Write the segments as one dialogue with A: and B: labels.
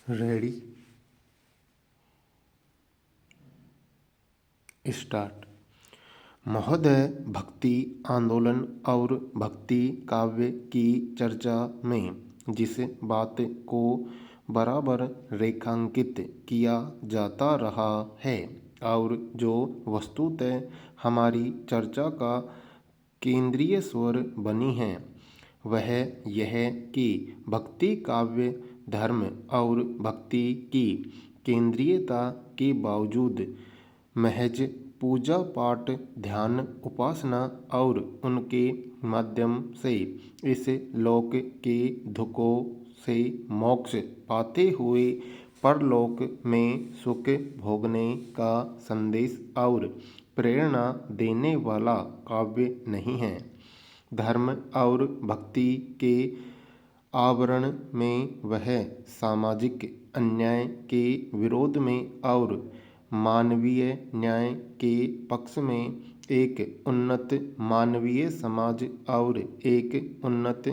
A: Ready start. महोदय, भक्ति आंदोलन और भक्ति काव्य की चर्चा में जिस बात को बराबर रेखांकित किया जाता रहा है और जो वस्तुतः हमारी चर्चा का केंद्रीय स्वर बनी है, वह यह कि भक्ति काव्य धर्म और भक्ति की केंद्रीयता के बावजूद महज पूजा पाठ, ध्यान, उपासना और उनके माध्यम से इस लोक के दुखों से मोक्ष पाते हुए परलोक में सुख भोगने का संदेश और प्रेरणा देने वाला काव्य नहीं है। धर्म और भक्ति के आवरण में वह सामाजिक अन्याय के विरोध में और मानवीय न्याय के पक्ष में एक उन्नत मानवीय समाज और एक उन्नत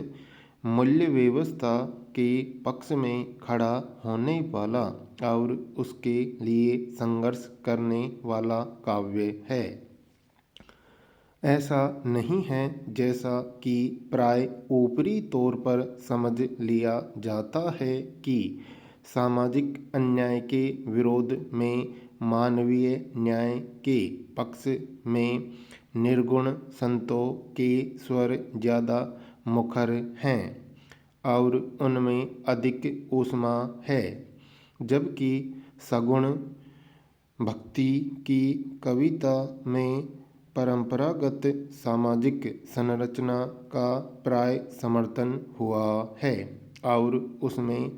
A: मूल्य व्यवस्था के पक्ष में खड़ा होने वाला और उसके लिए संघर्ष करने वाला काव्य है। ऐसा नहीं है जैसा कि प्राय ऊपरी तौर पर समझ लिया जाता है कि सामाजिक अन्याय के विरोध में मानवीय न्याय के पक्ष में निर्गुण संतों के स्वर ज़्यादा मुखर हैं और उनमें अधिक ऊष्मा है, जबकि सगुण भक्ति की कविता में परंपरागत सामाजिक संरचना का प्राय समर्थन हुआ है और उसमें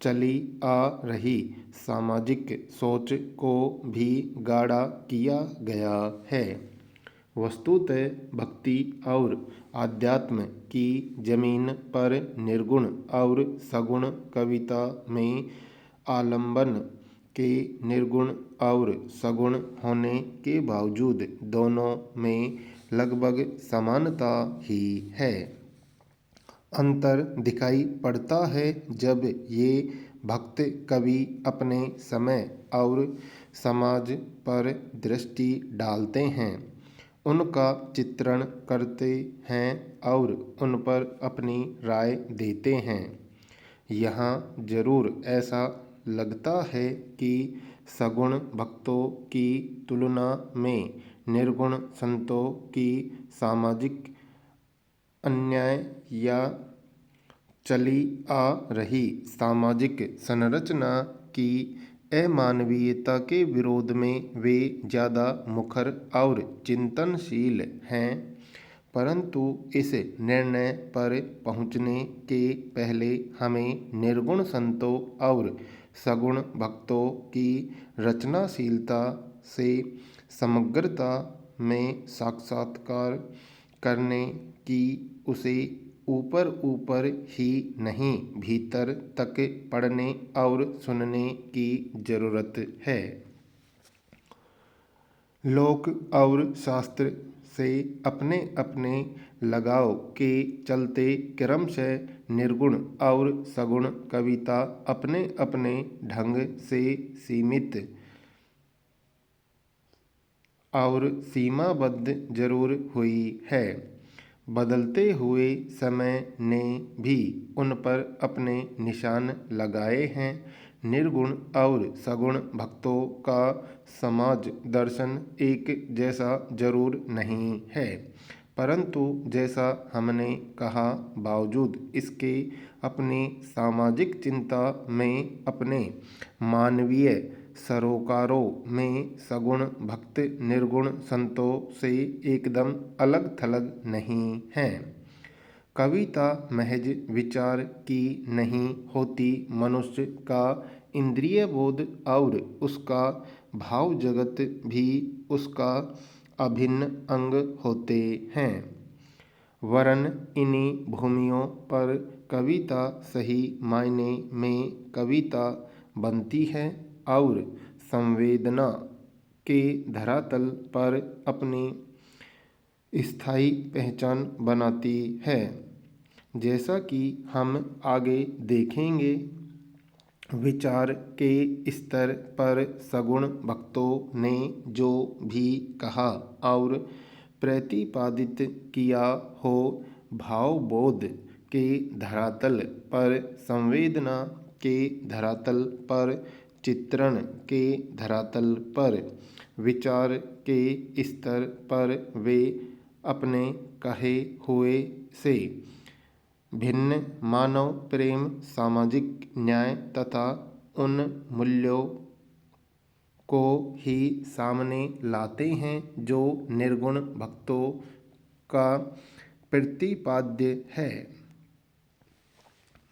A: चली आ रही सामाजिक सोच को भी गाढ़ा किया गया है। वस्तुतः भक्ति और आध्यात्म की जमीन पर निर्गुण और सगुण कविता में आलंबन के निर्गुण और सगुण होने के बावजूद दोनों में लगभग समानता ही है। अंतर दिखाई पड़ता है जब ये भक्त कवि अपने समय और समाज पर दृष्टि डालते हैं, उनका चित्रण करते हैं और उन पर अपनी राय देते हैं। यहाँ जरूर ऐसा लगता है कि सगुण भक्तों की तुलना में निर्गुण संतों की सामाजिक अन्याय या चली आ रही सामाजिक संरचना की अमानवीयता के विरोध में वे ज़्यादा मुखर और चिंतनशील हैं। परंतु इस निर्णय पर पहुँचने के पहले हमें निर्गुण संतों और सगुण भक्तों की रचनाशीलता से समग्रता में साक्षात्कार करने की, उसे ऊपर ऊपर ही नहीं भीतर तक पढ़ने और सुनने की जरूरत है। लोक और शास्त्र से अपने अपने लगाव के चलते क्रमशः निर्गुण और सगुण कविता अपने अपने ढंग से सीमित और सीमाबद्ध जरूर हुई है। बदलते हुए समय ने भी उन पर अपने निशान लगाए हैं। निर्गुण और सगुण भक्तों का समाज दर्शन एक जैसा जरूर नहीं है, परंतु जैसा हमने कहा, बावजूद इसके अपनी सामाजिक चिंता में, अपने मानवीय सरोकारों में सगुण भक्त निर्गुण संतों से एकदम अलग थलग नहीं हैं। कविता महज विचार की नहीं होती, मनुष्य का इंद्रिय बोध और उसका भाव जगत भी उसका अभिन्न अंग होते हैं। वरन इन्हीं भूमियों पर कविता सही मायने में कविता बनती है और संवेदना के धरातल पर अपनी स्थायी पहचान बनाती है। जैसा कि हम आगे देखेंगे, विचार के स्तर पर सगुण भक्तों ने जो भी कहा और प्रतिपादित किया हो, भावबोध के धरातल पर, संवेदना के धरातल पर, चित्रण के धरातल पर, विचार के स्तर पर वे अपने कहे हुए से भिन्न मानव प्रेम, सामाजिक न्याय तथा उन मूल्यों को ही सामने लाते हैं जो निर्गुण भक्तों का प्रतिपाद्य है।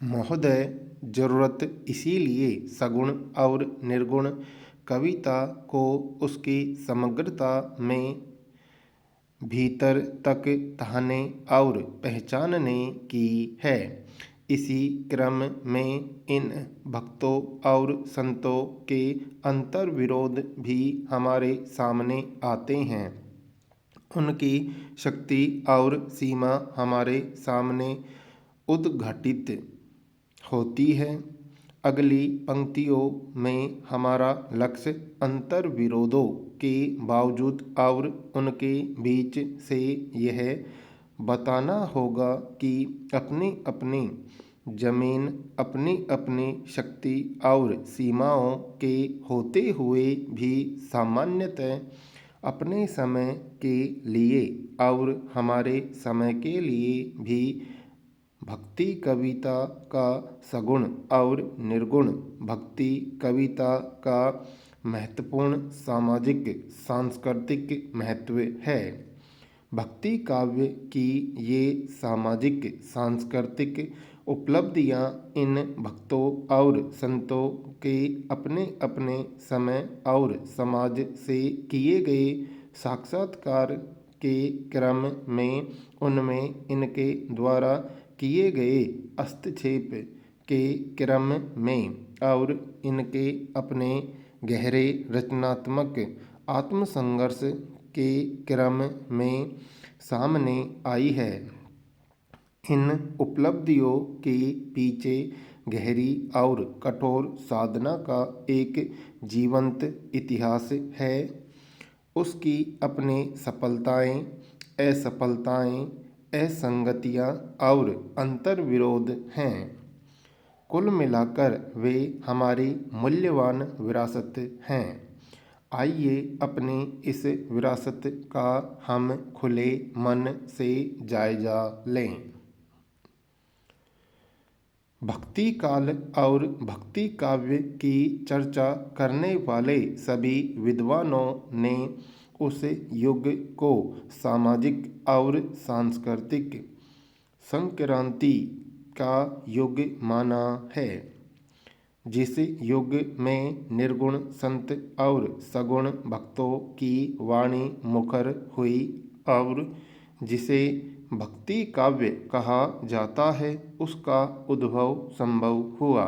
A: महोदय, जरूरत इसीलिए सगुण और निर्गुण कविता को उसकी समग्रता में भीतर तक ताने और पहचानने की है। इसी क्रम में इन भक्तों और संतों के अंतर्विरोध भी हमारे सामने आते हैं। उनकी शक्ति और सीमा हमारे सामने उद्घाटित होती है। अगली पंक्तियों में हमारा लक्ष्य अंतर्विरोधों के बावजूद और उनके बीच से यह बताना होगा कि अपनी अपनी जमीन, अपनी अपनी शक्ति और सीमाओं के होते हुए भी सामान्यतः अपने समय के लिए और हमारे समय के लिए भी भक्ति कविता का सगुण और निर्गुण भक्ति कविता का महत्वपूर्ण सामाजिक सांस्कृतिक महत्व है। भक्ति काव्य की ये सामाजिक सांस्कृतिक उपलब्धियां इन भक्तों और संतों के अपने अपने समय और समाज से किए गए साक्षात्कार के क्रम में उनमें इनके द्वारा किए गए हस्तक्षेप के क्रम में और इनके अपने गहरे रचनात्मक आत्मसंघर्ष के क्रम में सामने आई है। इन उपलब्धियों के पीछे गहरी और कठोर साधना का एक जीवंत इतिहास है। उसकी अपनी सफलताएं, असफलताएं, असंगतियां और अंतर्विरोध हैं। कुल मिलाकर वे हमारी मूल्यवान विरासत हैं। आइए अपनी इस विरासत का हम खुले मन से जायजा लें। भक्ति काल और भक्ति काव्य की चर्चा करने वाले सभी विद्वानों ने उस युग को सामाजिक और सांस्कृतिक संक्रांति का युग माना है। जिस युग में निर्गुण संत और सगुण भक्तों की वाणी मुखर हुई और जिसे भक्ति काव्य कहा जाता है, उसका उद्भव संभव हुआ।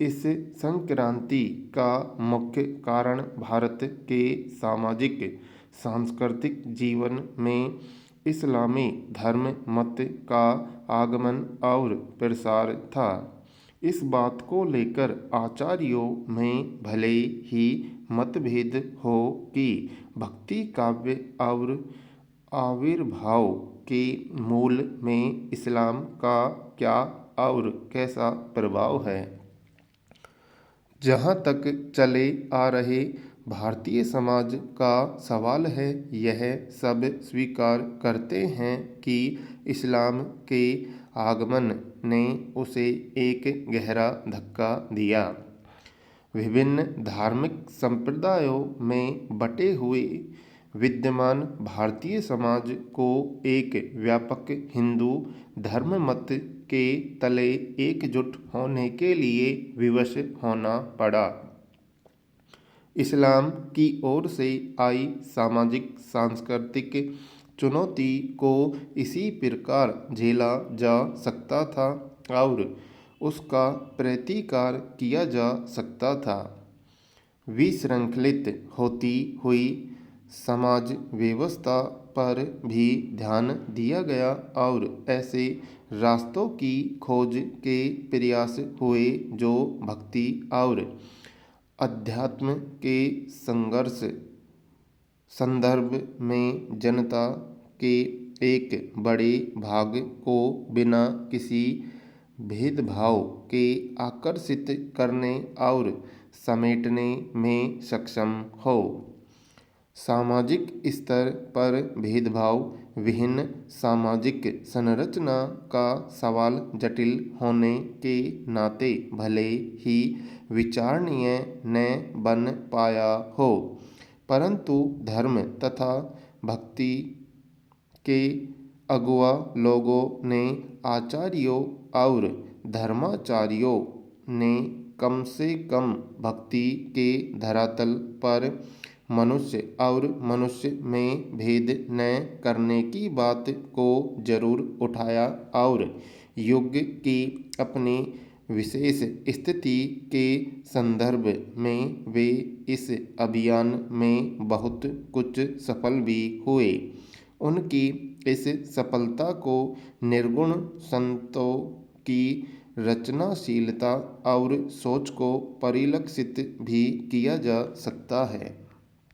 A: इस संक्रांति का मुख्य कारण भारत के सामाजिक सांस्कृतिक जीवन में इस्लामी धर्म मत का आगमन और प्रसार था। इस बात को लेकर आचार्यों में भले ही मतभेद हो कि भक्ति काव्य और आविर्भाव के मूल में इस्लाम का क्या और कैसा प्रभाव है। जहाँ तक चले आ रहे भारतीय समाज का सवाल है, यह सब स्वीकार करते हैं कि इस्लाम के आगमन ने उसे एक गहरा धक्का दिया। विभिन्न धार्मिक संप्रदायों में बटे हुए विद्यमान भारतीय समाज को एक व्यापक हिंदू धर्ममत के तले एकजुट होने के लिए विवश होना पड़ा। इस्लाम की ओर से आई सामाजिक सांस्कृतिक चुनौती को इसी प्रकार झेला जा सकता था और उसका प्रतिकार किया जा सकता था। विशृंखलित होती हुई समाज व्यवस्था पर भी ध्यान दिया गया और ऐसे रास्तों की खोज के प्रयास हुए जो भक्ति और अध्यात्म के संघर्ष संदर्भ में जनता के एक बड़े भाग को बिना किसी भेदभाव के आकर्षित करने और समेटने में सक्षम हो। सामाजिक स्तर पर भेदभाव विहीन सामाजिक संरचना का सवाल जटिल होने के नाते भले ही विचारणीय न बन पाया हो, परंतु धर्म तथा भक्ति के अगुआ लोगों ने, आचार्यों और धर्माचार्यों ने कम से कम भक्ति के धरातल पर मनुष्य और मनुष्य में भेद न करने की बात को जरूर उठाया और युग की अपनी विशेष स्थिति के संदर्भ में वे इस अभियान में बहुत कुछ सफल भी हुए। उनकी इस सफलता को निर्गुण संतों की रचनाशीलता और सोच को परिलक्षित भी किया जा सकता है।